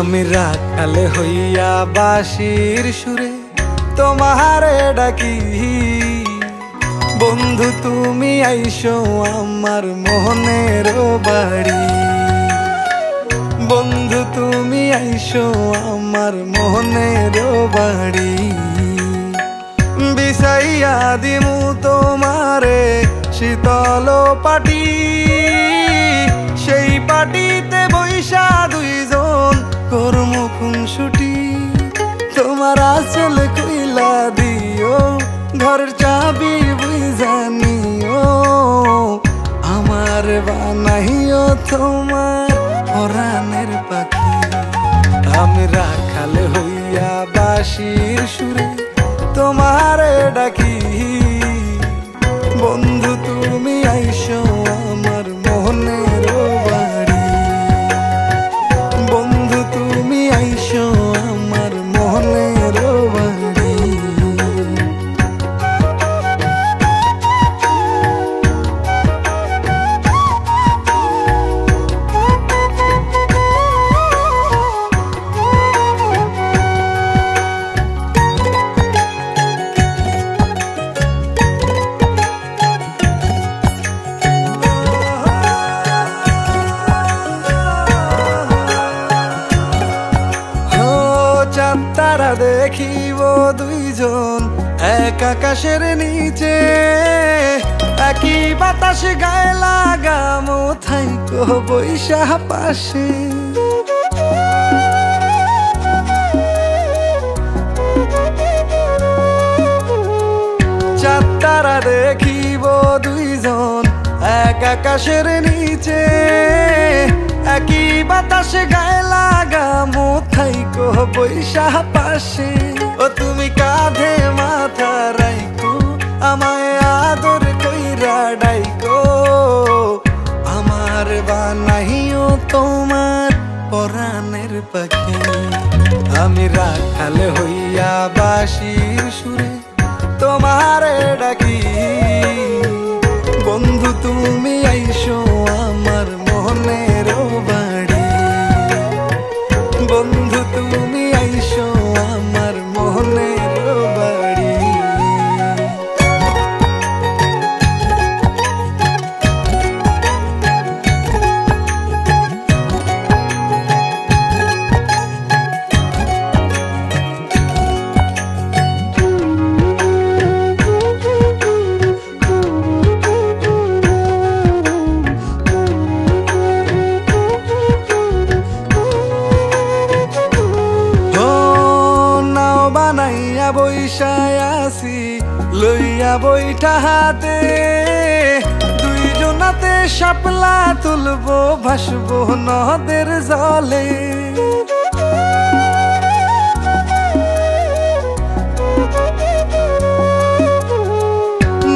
আমি রাখাল হইয়া বাঁশির সুরে তোমারে ডাকি, বন্ধু তুমি আইসো আমার মনের বাড়ি। বন্ধু তুমি আইসো আমার মনের বাড়ি। বিছাইয়া দিমু তোমারে শীতল পাটি, সেই পাটিতে বৈশা দুইজন করমু খুনসুটি। তোমার আঁচল কইলা দিও, ঘরের চাবি বুঝা নিও, আমার বানাইও তোমার পরাণের পাখি। আমি রাখাল হইয়া বাঁশির সুরে তোমারে ডাকি, বন্ধু তুমি আইসো আমার মনের বাড়ি। বন্ধু তুমি আইসো আমার মনের বাড়ি। তারা দেখিব দুইজন এক আকাশের নিচে, একই বাতাস গায়ে লাগামো থাইকো বৈশা পাশে। চাঁদ তারা দেখিব দুইজন এক আকাশের নিচে, একই বাতাস গায়ে লাগামো থাইকো বৈশা পাশে। ও তুমি কাঁধে মাথা রাইকো, আমায় আদর কইরা ডাইকো, আমার বানাইও তোমার পরাণের পাখি। আমি রাখাল হইয়া বাঁশির সুরে তোমারে ডাকি, বন্ধু তুমি আইসো আমার মনের বাড়ি। বন্ধু তুমি আইসো আমার মনের বাড়ি। বানাইয়া বৈশায় আসি লইয়া বইটা হাতে, দুইজনাতে শাপলা তুলবো ভাসবো নদের জলে।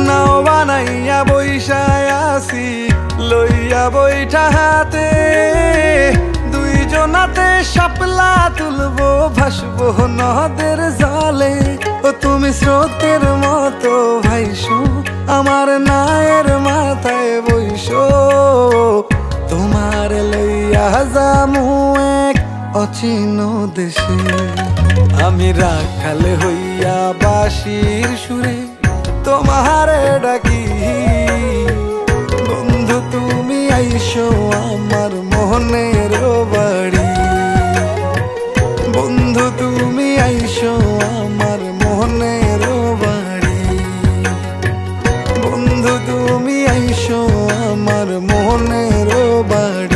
নাও বানাইয়া বৈশায় আসি লইয়া বইটা হাতে, দুইজনাতে শাপলা তুলবো ভাসবো নদের জলে। ও তুমি স্রোতের মতো ভাইসো আমার নায়ের মাথায় বইসো, তোমার লইয়া যামু এক অচিন দেশে। আমি রাখাল হইয়া বাঁশির সুরে তোমারে ডাকি, বন্ধু তুমি আইসো আমার মনের বাড়ি। বন্ধু তুমি আইসো আমার মনের বাড়ি। বন্ধু তুমি আইসো আমার মনের বাড়ি।